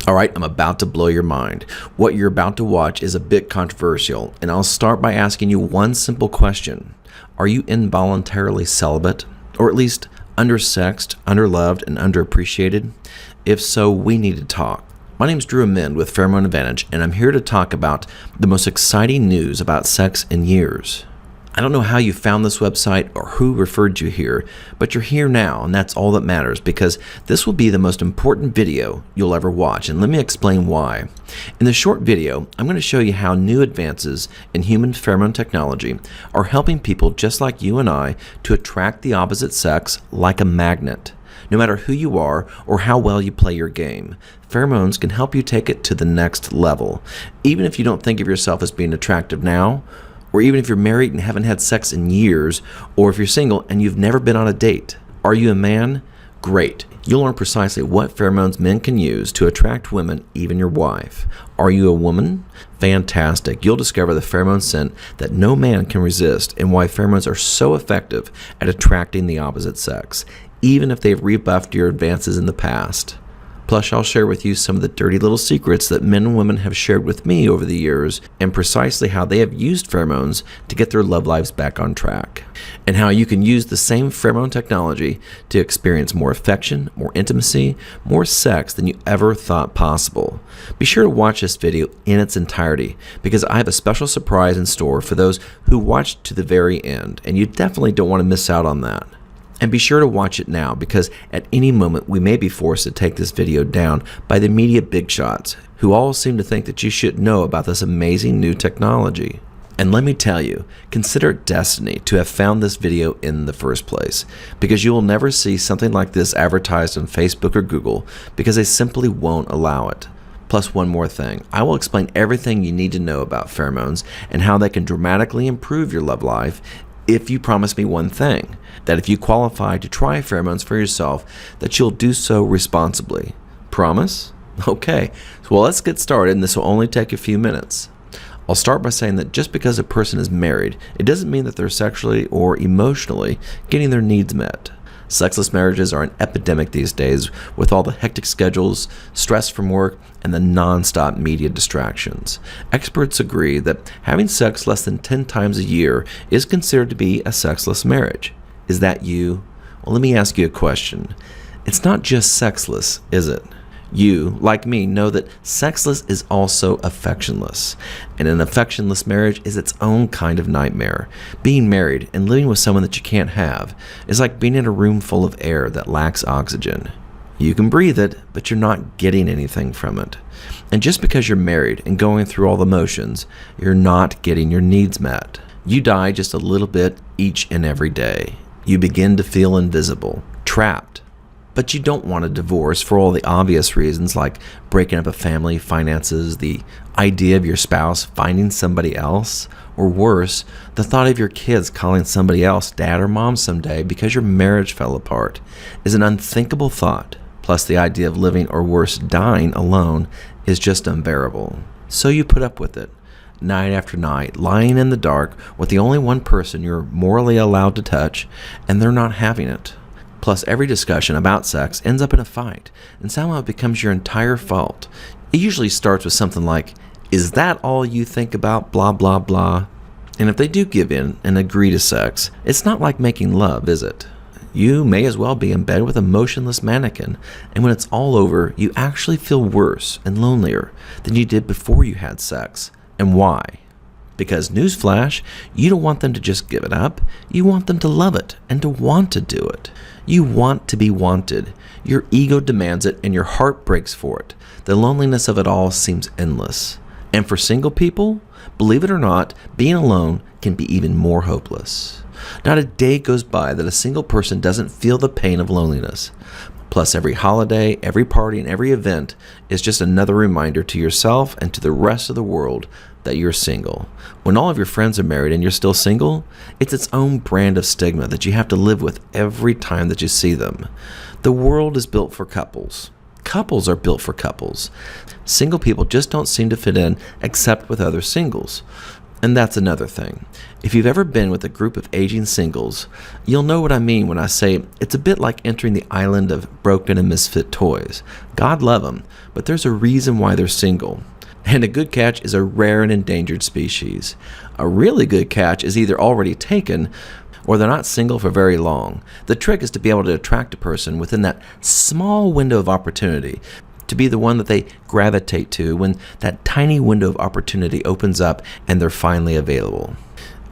All right, I'm about to blow your mind. What you're about to watch is a bit controversial, and I'll start by asking you one simple question. Are you involuntarily celibate, or at least undersexed, underloved, and underappreciated? If so, we need to talk. My name's Drew Amend with Pheromone Advantage, and I'm here to talk about the most exciting news about sex in years. I don't know how you found this website or who referred you here, but you're here now, and that's all that matters, because this will be the most important video you'll ever watch, and let me explain why. In the short video, I'm going to show you how new advances in human pheromone technology are helping people just like you and I to attract the opposite sex like a magnet. No matter who you are or how well you play your game, pheromones can help you take it to the next level. Even if you don't think of yourself as being attractive now, or even if you're married and haven't had sex in years, or if you're single and you've never been on a date. Are you a man? Great. You'll learn precisely what pheromones men can use to attract women, even your wife. Are you a woman? Fantastic. You'll discover the pheromone scent that no man can resist and why pheromones are so effective at attracting the opposite sex, even if they've rebuffed your advances in the past. Plus, I'll share with you some of the dirty little secrets that men and women have shared with me over the years, and precisely how they have used pheromones to get their love lives back on track, and how you can use the same pheromone technology to experience more affection, more intimacy, more sex than you ever thought possible. Be sure to watch this video in its entirety, because I have a special surprise in store for those who watch to the very end, and you definitely don't want to miss out on that. And be sure to watch it now, because at any moment we may be forced to take this video down by the media big shots, who all seem to think that you should know about this amazing new technology. And let me tell you, consider it destiny to have found this video in the first place, because you will never see something like this advertised on Facebook or Google, because they simply won't allow it. Plus, one more thing, I will explain everything you need to know about pheromones and how they can dramatically improve your love life if you promise me one thing, that if you qualify to try pheromones for yourself, that you'll do so responsibly. Promise? Okay, well, let's get started, and this will only take a few minutes. I'll start by saying that just because a person is married, it doesn't mean that they're sexually or emotionally getting their needs met. Sexless marriages are an epidemic these days, with all the hectic schedules, stress from work, and the non-stop media distractions. Experts agree that having sex less than 10 times a year is considered to be a sexless marriage. Is that you? Well, let me ask you a question. It's not just sexless, is it? You, like me, know that sexless is also affectionless, and an affectionless marriage is its own kind of nightmare. Being married and living with someone that you can't have is like being in a room full of air that lacks oxygen. You can breathe it, but you're not getting anything from it. And just because you're married and going through all the motions, you're not getting your needs met. You die just a little bit each and every day. You begin to feel invisible, trapped. But you don't want a divorce for all the obvious reasons, like breaking up a family, finances, the idea of your spouse finding somebody else, or worse, the thought of your kids calling somebody else dad or mom someday because your marriage fell apart is an unthinkable thought. Plus, the idea of living, or worse, dying alone is just unbearable. So you put up with it, night after night, lying in the dark with the only one person you're morally allowed to touch, and they're not having it. Plus, every discussion about sex ends up in a fight, and somehow it becomes your entire fault. It usually starts with something like, "Is that all you think about, blah, blah, blah?" And if they do give in and agree to sex, it's not like making love, is it? You may as well be in bed with a motionless mannequin, and when it's all over, you actually feel worse and lonelier than you did before you had sex. And why? Because, newsflash, you don't want them to just give it up. You want them to love it and to want to do it. You want to be wanted. Your ego demands it and your heart breaks for it. The loneliness of it all seems endless. And for single people, believe it or not, being alone can be even more hopeless. Not a day goes by that a single person doesn't feel the pain of loneliness. Plus, every holiday, every party, and every event is just another reminder to yourself and to the rest of the world that you're single. When all of your friends are married and you're still single, it's its own brand of stigma that you have to live with every time that you see them. The world is built for couples. Couples are built for couples. Single people just don't seem to fit in except with other singles. And that's another thing. If you've ever been with a group of aging singles, you'll know what I mean when I say it's a bit like entering the island of broken and misfit toys. God love them, but there's a reason why they're single. And a good catch is a rare and endangered species. A really good catch is either already taken or they're not single for very long. The trick is to be able to attract a person within that small window of opportunity, to be the one that they gravitate to when that tiny window of opportunity opens up and they're finally available.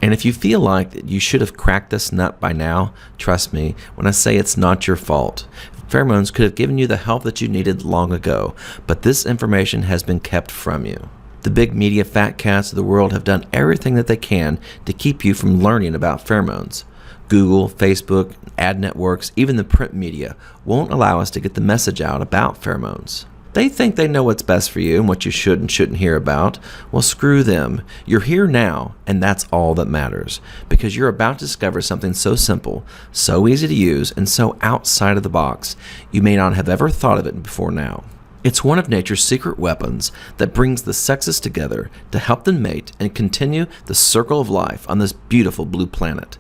And if you feel like you should have cracked this nut by now, trust me when I say it's not your fault. Pheromones could have given you the help that you needed long ago, but this information has been kept from you. The big media fat cats of the world have done everything that they can to keep you from learning about pheromones. Google, Facebook, ad networks, even the print media won't allow us to get the message out about pheromones. They think they know what's best for you and what you should and shouldn't hear about. Well, screw them. You're here now, and that's all that matters, because you're about to discover something so simple, so easy to use, and so outside of the box, you may not have ever thought of it before now. It's one of nature's secret weapons that brings the sexes together to help them mate and continue the circle of life on this beautiful blue planet.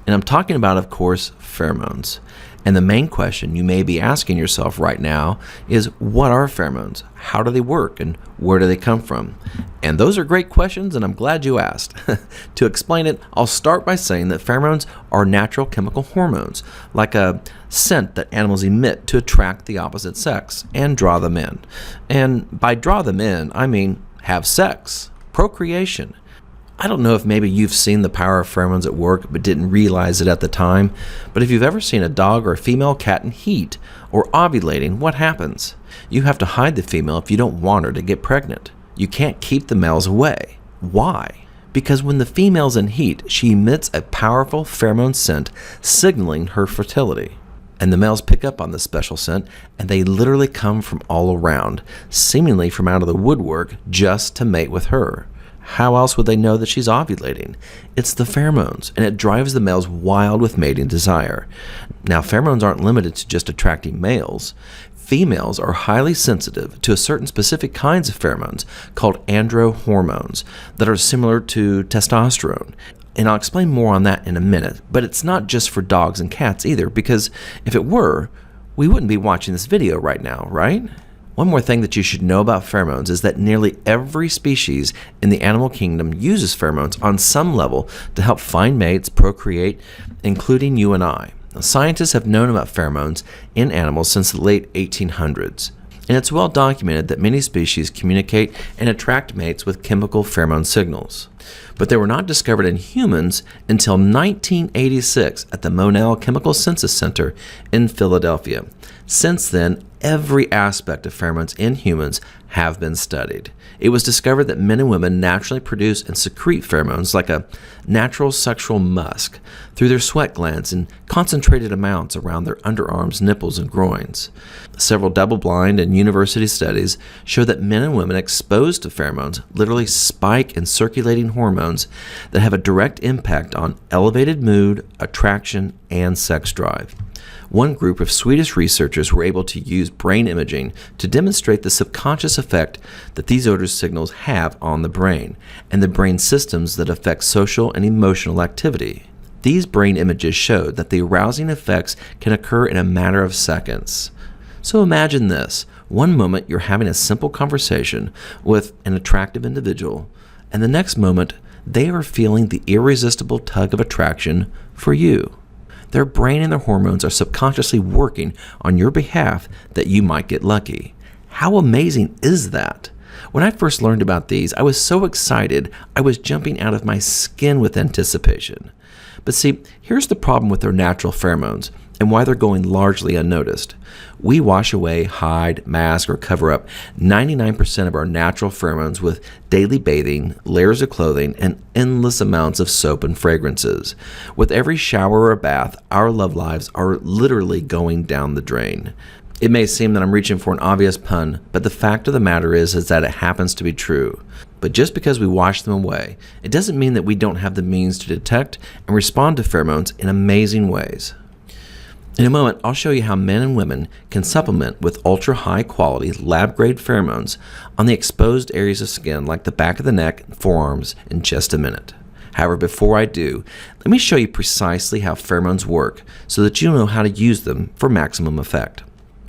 And I'm talking about, of course, pheromones. And the main question you may be asking yourself right now is, what are pheromones? How do they work? And where do they come from? And those are great questions, and I'm glad you asked. To explain it, I'll start by saying that pheromones are natural chemical hormones, like a scent that animals emit to attract the opposite sex and draw them in. And by draw them in, I mean have sex, procreation. I don't know if maybe you've seen the power of pheromones at work but didn't realize it at the time, but if you've ever seen a dog or a female cat in heat or ovulating, what happens? You have to hide the female if you don't want her to get pregnant. You can't keep the males away. Why? Because when the female's in heat, she emits a powerful pheromone scent signaling her fertility. And the males pick up on this special scent, and they literally come from all around, seemingly from out of the woodwork, just to mate with her. How else would they know that she's ovulating? It's the pheromones, and it drives the males wild with mating desire. Now, pheromones aren't limited to just attracting males. Females are highly sensitive to a certain specific kinds of pheromones called androhormones that are similar to testosterone. And I'll explain more on that in a minute, but it's not just for dogs and cats either, because if it were, we wouldn't be watching this video right now, right? One more thing that you should know about pheromones is that nearly every species in the animal kingdom uses pheromones on some level to help find mates, procreate, including you and I. Now, scientists have known about pheromones in animals since the late 1800s, and it's well documented that many species communicate and attract mates with chemical pheromone signals. But they were not discovered in humans until 1986 at the Monell Chemical Synthesis Center in Philadelphia. Since then, every aspect of pheromones in humans have been studied. It was discovered that men and women naturally produce and secrete pheromones like a natural sexual musk through their sweat glands in concentrated amounts around their underarms, nipples, and groins. Several double-blind and university studies show that men and women exposed to pheromones literally spike in circulating hormones that have a direct impact on elevated mood, attraction, and sex drive. One group of Swedish researchers were able to use brain imaging to demonstrate the subconscious effect that these odor signals have on the brain and the brain systems that affect social and emotional activity. These brain images showed that the arousing effects can occur in a matter of seconds. So imagine this. One moment you're having a simple conversation with an attractive individual, and the next moment they are feeling the irresistible tug of attraction for you. Their brain and their hormones are subconsciously working on your behalf that you might get lucky. How amazing is that? When I first learned about these, I was so excited I was jumping out of my skin with anticipation. But see, here's the problem with their natural pheromones and why they're going largely unnoticed. We wash away, hide, mask, or cover up 99% of our natural pheromones with daily bathing, layers of clothing, and endless amounts of soap and fragrances. With every shower or bath, our love lives are literally going down the drain. It may seem that I'm reaching for an obvious pun, but the fact of the matter is that it happens to be true. But just because we wash them away, it doesn't mean that we don't have the means to detect and respond to pheromones in amazing ways. In a moment, I'll show you how men and women can supplement with ultra-high quality lab-grade pheromones on the exposed areas of skin like the back of the neck and forearms in just a minute. However, before I do, let me show you precisely how pheromones work so that you know how to use them for maximum effect.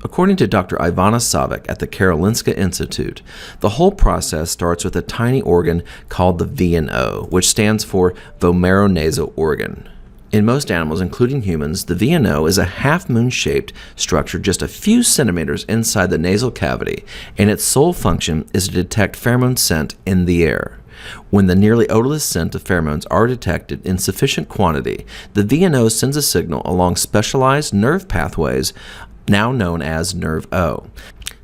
According to Dr. Ivana Savic at the Karolinska Institute, the whole process starts with a tiny organ called the VNO, which stands for vomeronasal organ. In most animals, including humans, the VNO is a half-moon-shaped structure just a few centimeters inside the nasal cavity, and its sole function is to detect pheromone scent in the air. When the nearly odorless scent of pheromones are detected in sufficient quantity, the VNO sends a signal along specialized nerve pathways, now known as nerve O.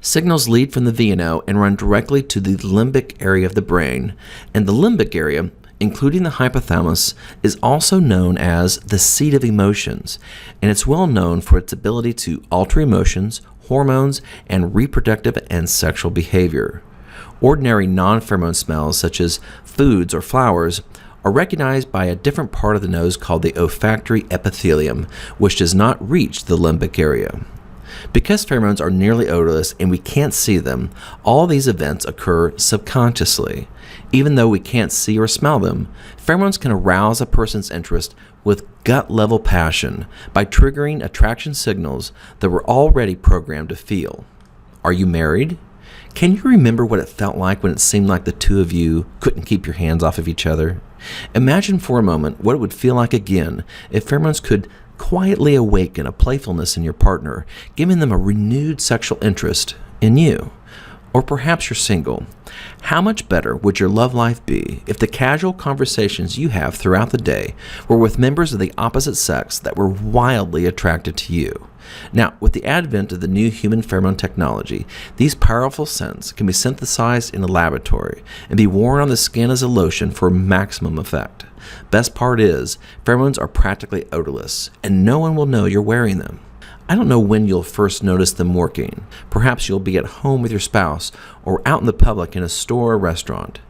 Signals lead from the VNO and run directly to the limbic area of the brain, and the limbic area, including the hypothalamus, is also known as the seat of emotions, and it's well known for its ability to alter emotions, hormones, and reproductive and sexual behavior. Ordinary non-pheromone smells, such as foods or flowers, are recognized by a different part of the nose called the olfactory epithelium, which does not reach the limbic area. Because pheromones are nearly odorless and we can't see them, all these events occur subconsciously. Even though we can't see or smell them, pheromones can arouse a person's interest with gut-level passion by triggering attraction signals that we're already programmed to feel. Are you married? Can you remember what it felt like when it seemed like the two of you couldn't keep your hands off of each other? Imagine for a moment what it would feel like again if pheromones could quietly awaken a playfulness in your partner, giving them a renewed sexual interest in you. Or perhaps you're single. How much better would your love life be if the casual conversations you have throughout the day were with members of the opposite sex that were wildly attracted to you? Now, with the advent of the new human pheromone technology, these powerful scents can be synthesized in a laboratory and be worn on the skin as a lotion for maximum effect. Best part is, pheromones are practically odorless, and no one will know you're wearing them. I don't know when you'll first notice them working. Perhaps you'll be at home with your spouse or out in the public in a store or restaurant.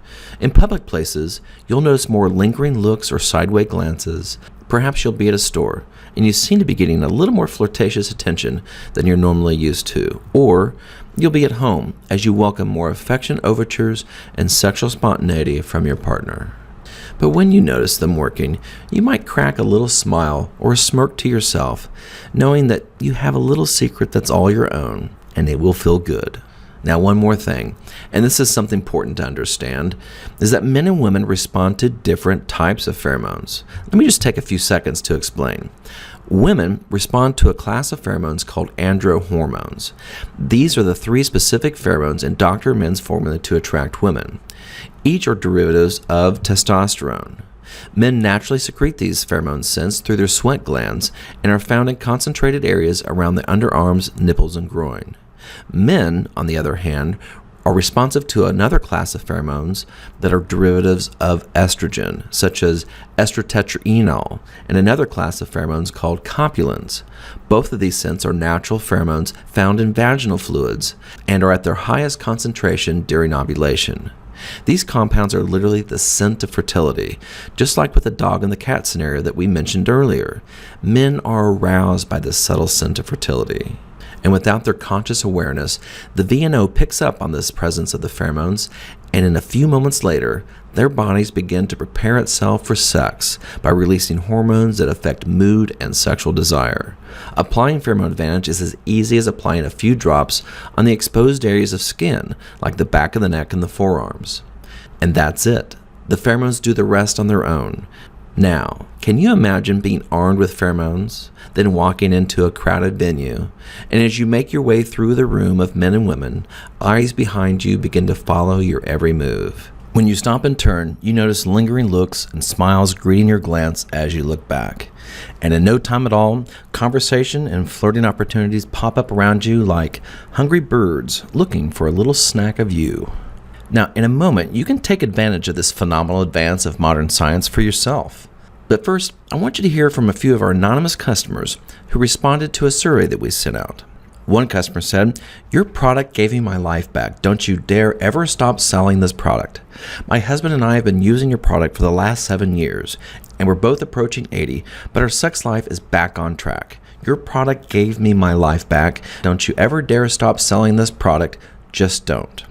In public places, you'll notice more lingering looks or sideways glances. Perhaps you'll be at a store and you seem to be getting a little more flirtatious attention than you're normally used to. Or you'll be at home as you welcome more affection overtures and sexual spontaneity from your partner. But when you notice them working, you might crack a little smile or a smirk to yourself, knowing that you have a little secret that's all your own, and it will feel good. Now, one more thing, and this is something important to understand, is that men and women respond to different types of pheromones. Let me just take a few seconds to explain. Women respond to a class of pheromones called androhormones. These are the three specific pheromones in Dr. Men's formula to attract women. Each are derivatives of testosterone. Men naturally secrete these pheromone scents through their sweat glands and are found in concentrated areas around the underarms, nipples, and groin. Men, on the other hand, are responsive to another class of pheromones that are derivatives of estrogen, such as estrotetraenol, and another class of pheromones called copulins. Both of these scents are natural pheromones found in vaginal fluids and are at their highest concentration during ovulation. These compounds are literally the scent of fertility, just like with the dog and the cat scenario that we mentioned earlier. Men are aroused by this subtle scent of fertility. And without their conscious awareness, the VNO picks up on this presence of the pheromones, and in a few moments later, their bodies begin to prepare itself for sex by releasing hormones that affect mood and sexual desire. Applying pheromone advantage is as easy as applying a few drops on the exposed areas of skin, like the back of the neck and the forearms. And that's it. The pheromones do the rest on their own. Now, can you imagine being armed with pheromones, then walking into a crowded venue, and as you make your way through the room of men and women, eyes behind you begin to follow your every move. When you stop and turn, you notice lingering looks and smiles greeting your glance as you look back. And in no time at all, conversation and flirting opportunities pop up around you like hungry birds looking for a little snack of you. Now, in a moment, you can take advantage of this phenomenal advance of modern science for yourself. But first, I want you to hear from a few of our anonymous customers who responded to a survey that we sent out. One customer said, "Your product gave me my life back. Don't you dare ever stop selling this product. My husband and I have been using your product for the last 7 years, and we're both approaching 80, but our sex life is back on track. Your product gave me my life back. Don't you ever dare stop selling this product. Just don't.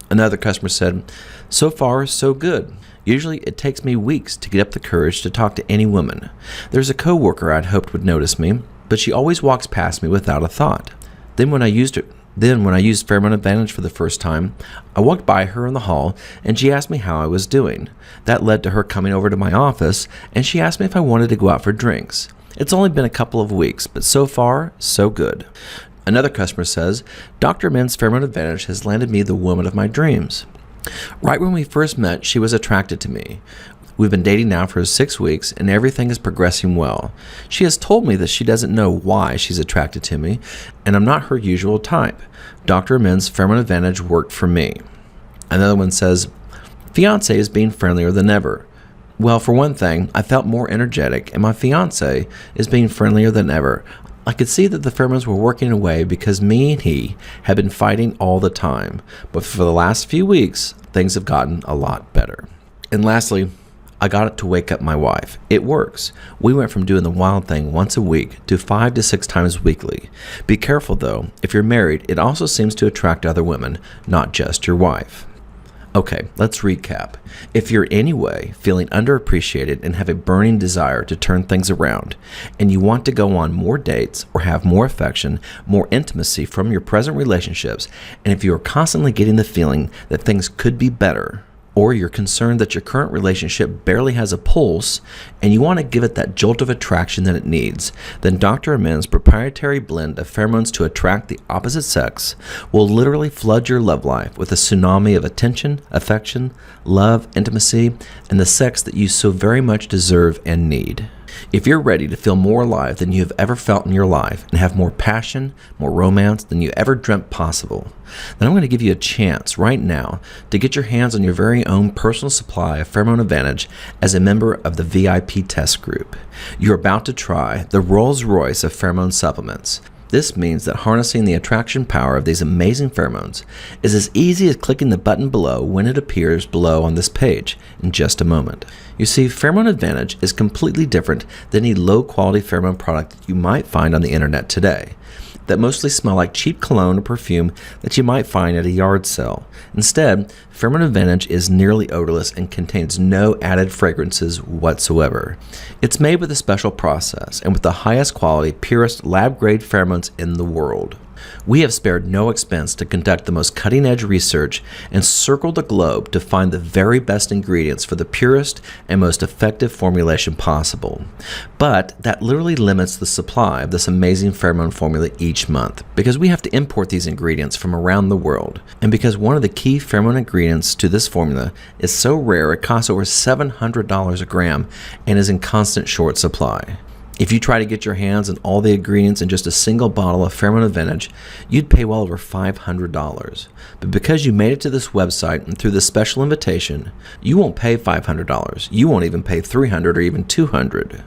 Another customer said, so far, so good. Usually it takes me weeks to get up the courage to talk to any woman. There's a coworker I'd hoped would notice me, but she always walks past me without a thought. Then when I used Pheromone Advantage for the first time, I walked by her in the hall and she asked me how I was doing. That led to her coming over to my office and she asked me if I wanted to go out for drinks. It's only been a couple of weeks, but so far, so good. Another customer says, Dr. Men's Pheromone Advantage has landed me the woman of my dreams. Right when we first met, she was attracted to me. We've been dating now for 6 weeks, and everything is progressing well. She has told me that she doesn't know why she's attracted to me, and I'm not her usual type. Dr. Men's Pheromone Advantage worked for me. Another one says, Fiancé is being friendlier than ever. Well, for one thing, I felt more energetic, and my fiancé is being friendlier than ever. I could see that the pheromones were working away because me and he had been fighting all the time. But for the last few weeks, things have gotten a lot better. And lastly, I got it to wake up my wife. It works. We went from doing the wild thing once a week to 5 to 6 times weekly. Be careful though, if you're married, it also seems to attract other women, not just your wife. Okay, let's recap. If you're anyway feeling underappreciated and have a burning desire to turn things around, and you want to go on more dates or have more affection, more intimacy from your present relationships, and if you are constantly getting the feeling that things could be better, or you're concerned that your current relationship barely has a pulse and you want to give it that jolt of attraction that it needs, then Dr. Amen's proprietary blend of pheromones to attract the opposite sex will literally flood your love life with a tsunami of attention, affection, love, intimacy, and the sex that you so very much deserve and need. If you're ready to feel more alive than you have ever felt in your life and have more passion, more romance than you ever dreamt possible, then I'm going to give you a chance right now to get your hands on your very own personal supply of Pheromone Advantage as a member of the VIP test group. You're about to try the Rolls-Royce of pheromone supplements. This means that harnessing the attraction power of these amazing pheromones is as easy as clicking the button below when it appears below on this page in just a moment. You see, Pheromone Advantage is completely different than any low-quality pheromone product that you might find on the internet today that mostly smell like cheap cologne or perfume that you might find at a yard sale. Instead, Pheromone Advantage is nearly odorless and contains no added fragrances whatsoever. It's made with a special process and with the highest quality, purest lab-grade pheromones in the world. We have spared no expense to conduct the most cutting-edge research and circled the globe to find the very best ingredients for the purest and most effective formulation possible. But that literally limits the supply of this amazing pheromone formula each month because we have to import these ingredients from around the world. And because one of the key pheromone ingredients to this formula is so rare it costs over $700 a gram and is in constant short supply. If you try to get your hands on all the ingredients in just a single bottle of Pheromone Advantage, you'd pay well over $500. But because you made it to this website and through this special invitation, you won't pay $500. You won't even pay $300 or even $200.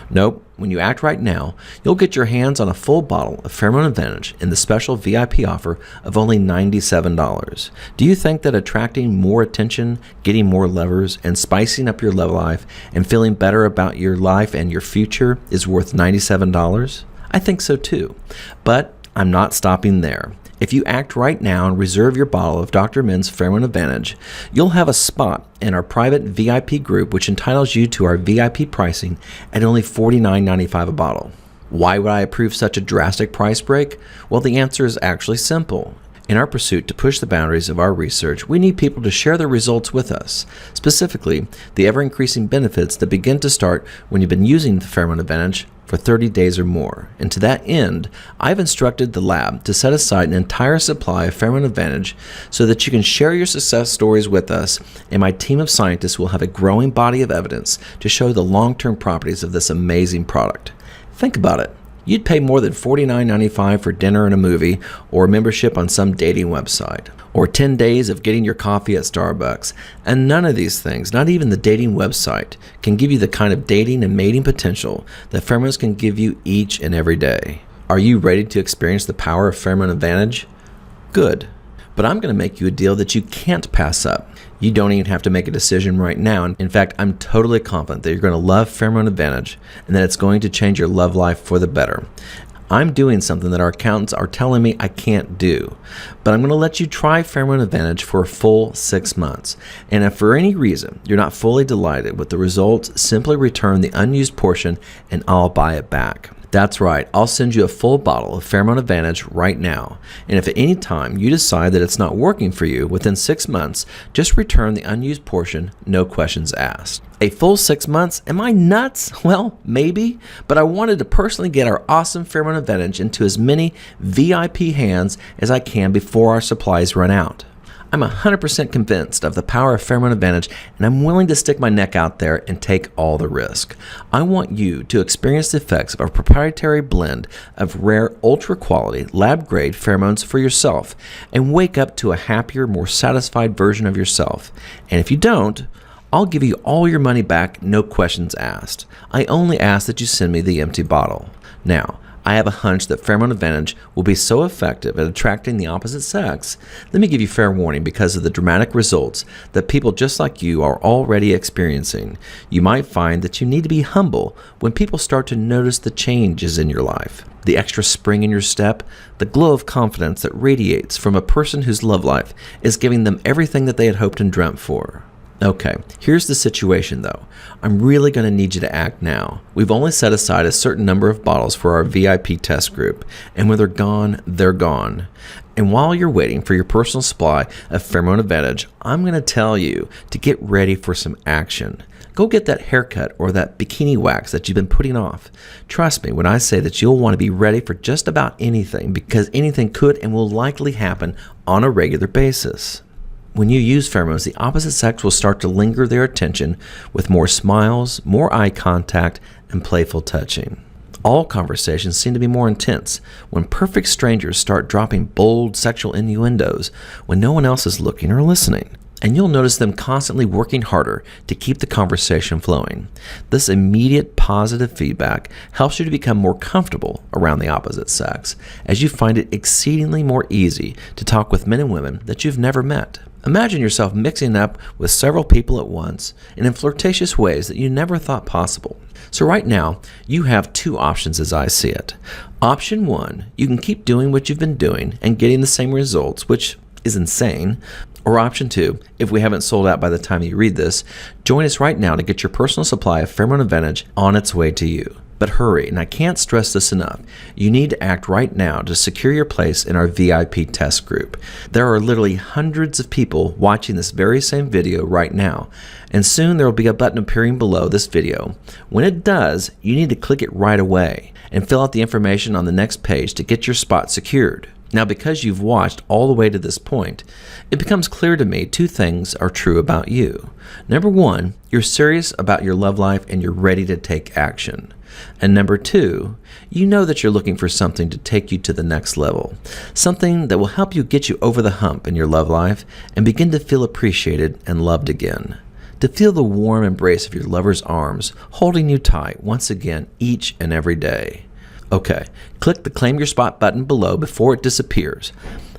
Nope, when you act right now, you'll get your hands on a full bottle of Pheromone Advantage in the special VIP offer of only $97. Do you think that attracting more attention, getting more lovers, and spicing up your love life and feeling better about your life and your future is worth $97? I think so too. But I'm not stopping there. If you act right now and reserve your bottle of Dr. Men's Pheromone Advantage, you'll have a spot in our private VIP group which entitles you to our VIP pricing at only $49.95 a bottle. Why would I approve such a drastic price break? Well, the answer is actually simple. In our pursuit to push the boundaries of our research, we need people to share their results with us, specifically the ever-increasing benefits that begin to start when you've been using the Pheromone Advantage for 30 days or more. And to that end, I've instructed the lab to set aside an entire supply of Pheromone Advantage so that you can share your success stories with us, and my team of scientists will have a growing body of evidence to show the long-term properties of this amazing product. Think about it. You'd pay more than $49.95 for dinner and a movie, or a membership on some dating website, or 10 days of getting your coffee at Starbucks. And none of these things, not even the dating website, can give you the kind of dating and mating potential that pheromones can give you each and every day. Are you ready to experience the power of Pheromone Advantage? Good. But I'm going to make you a deal that you can't pass up. You don't even have to make a decision right now. In fact, I'm totally confident that you're going to love Pheromone Advantage and that it's going to change your love life for the better. I'm doing something that our accountants are telling me I can't do, but I'm going to let you try Pheromone Advantage for a full 6 months. And if for any reason you're not fully delighted with the results, simply return the unused portion and I'll buy it back. That's right, I'll send you a full bottle of Pheromone Advantage right now. And if at any time you decide that it's not working for you within 6 months, just return the unused portion, no questions asked. A full 6 months? Am I nuts? Well, maybe, but I wanted to personally get our awesome Pheromone Advantage into as many VIP hands as I can before our supplies run out. I'm 100% convinced of the power of Pheromone Advantage, and I'm willing to stick my neck out there and take all the risk. I want you to experience the effects of our proprietary blend of rare, ultra-quality, lab-grade pheromones for yourself and wake up to a happier, more satisfied version of yourself. And if you don't, I'll give you all your money back, no questions asked. I only ask that you send me the empty bottle. Now, I have a hunch that Pheromone Advantage will be so effective at attracting the opposite sex. Let me give you fair warning because of the dramatic results that people just like you are already experiencing. You might find that you need to be humble when people start to notice the changes in your life. The extra spring in your step, the glow of confidence that radiates from a person whose love life is giving them everything that they had hoped and dreamt for. Okay, here's the situation though. I'm really going to need you to act now. We've only set aside a certain number of bottles for our VIP test group, and when they're gone, they're gone. And while you're waiting for your personal supply of Pheromone Advantage, I'm going to tell you to get ready for some action. Go get that haircut or that bikini wax that you've been putting off. Trust me when I say that you'll want to be ready for just about anything, because anything could and will likely happen on a regular basis. When you use pheromones, the opposite sex will start to linger their attention with more smiles, more eye contact, and playful touching. All conversations seem to be more intense when perfect strangers start dropping bold sexual innuendos when no one else is looking or listening. And you'll notice them constantly working harder to keep the conversation flowing. This immediate positive feedback helps you to become more comfortable around the opposite sex, as you find it exceedingly more easy to talk with men and women that you've never met. Imagine yourself mixing up with several people at once and in flirtatious ways that you never thought possible. So right now, you have two options as I see it. Option one, you can keep doing what you've been doing and getting the same results, which is insane. Or option two, if we haven't sold out by the time you read this, join us right now to get your personal supply of Pheromone Advantage on its way to you. But hurry, and I can't stress this enough, you need to act right now to secure your place in our VIP test group. There are literally hundreds of people watching this very same video right now, and soon there will be a button appearing below this video. When it does, you need to click it right away and fill out the information on the next page to get your spot secured. Now, because you've watched all the way to this point, it becomes clear to me two things are true about you. Number one, you're serious about your love life and you're ready to take action. And number two, you know that you're looking for something to take you to the next level, something that will help you get you over the hump in your love life and begin to feel appreciated and loved again. To feel the warm embrace of your lover's arms holding you tight once again each and every day. Okay, click the Claim Your Spot button below before it disappears.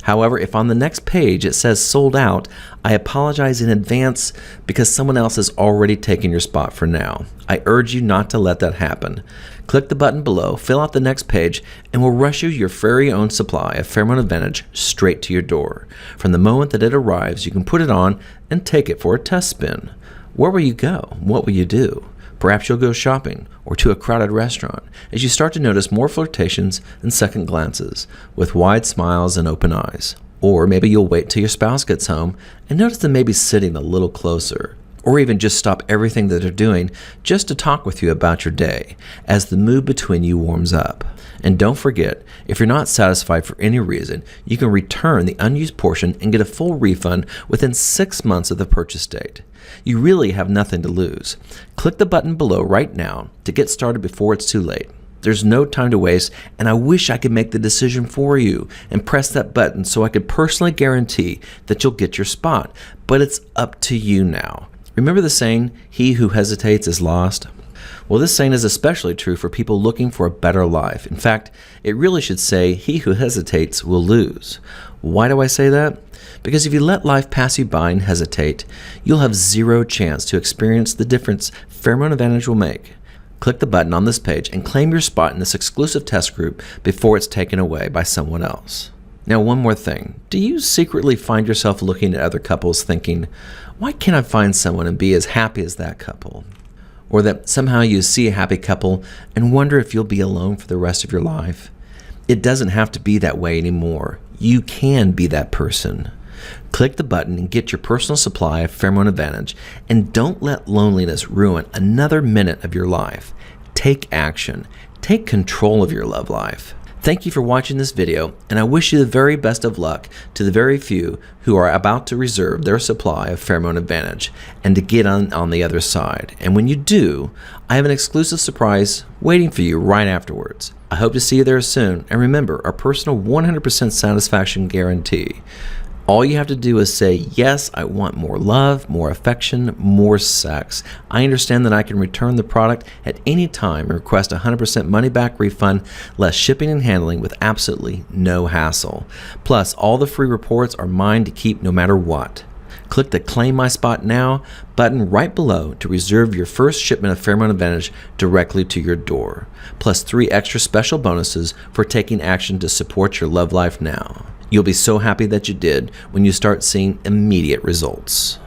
However, if on the next page it says sold out, I apologize in advance because someone else has already taken your spot for now. I urge you not to let that happen. Click the button below, fill out the next page, and we'll rush you your very own supply of Pheromone Advantage straight to your door. From the moment that it arrives, you can put it on and take it for a test spin. Where will you go? What will you do? Perhaps you'll go shopping or to a crowded restaurant as you start to notice more flirtations and second glances with wide smiles and open eyes. Or maybe you'll wait till your spouse gets home and notice them maybe sitting a little closer. Or even just stop everything that they're doing just to talk with you about your day as the mood between you warms up. And don't forget, if you're not satisfied for any reason, you can return the unused portion and get a full refund within 6 months of the purchase date. You really have nothing to lose. Click the button below right now to get started before it's too late. There's no time to waste, and I wish I could make the decision for you and press that button so I could personally guarantee that you'll get your spot. But it's up to you now. Remember the saying, he who hesitates is lost? Well, this saying is especially true for people looking for a better life. In fact, it really should say, he who hesitates will lose. Why do I say that? Because if you let life pass you by and hesitate, you'll have zero chance to experience the difference Pheromone Advantage will make. Click the button on this page and claim your spot in this exclusive test group before it's taken away by someone else. Now, one more thing. Do you secretly find yourself looking at other couples thinking, why can't I find someone and be as happy as that couple? Or that somehow you see a happy couple and wonder if you'll be alone for the rest of your life? It doesn't have to be that way anymore. You can be that person. Click the button and get your personal supply of Pheromone Advantage, and don't let loneliness ruin another minute of your life. Take action. Take control of your love life. Thank you for watching this video, and I wish you the very best of luck to the very few who are about to reserve their supply of Pheromone Advantage and to get on the other side. And when you do, I have an exclusive surprise waiting for you right afterwards. I hope to see you there soon, and remember our personal 100% satisfaction guarantee. All you have to do is say, yes, I want more love, more affection, more sex. I understand that I can return the product at any time and request a 100% money-back refund, less shipping and handling with absolutely no hassle. Plus, all the free reports are mine to keep no matter what. Click the Claim My Spot Now button right below to reserve your first shipment of Pheromone Advantage directly to your door, plus 3 extra special bonuses for taking action to support your love life now. You'll be so happy that you did when you start seeing immediate results.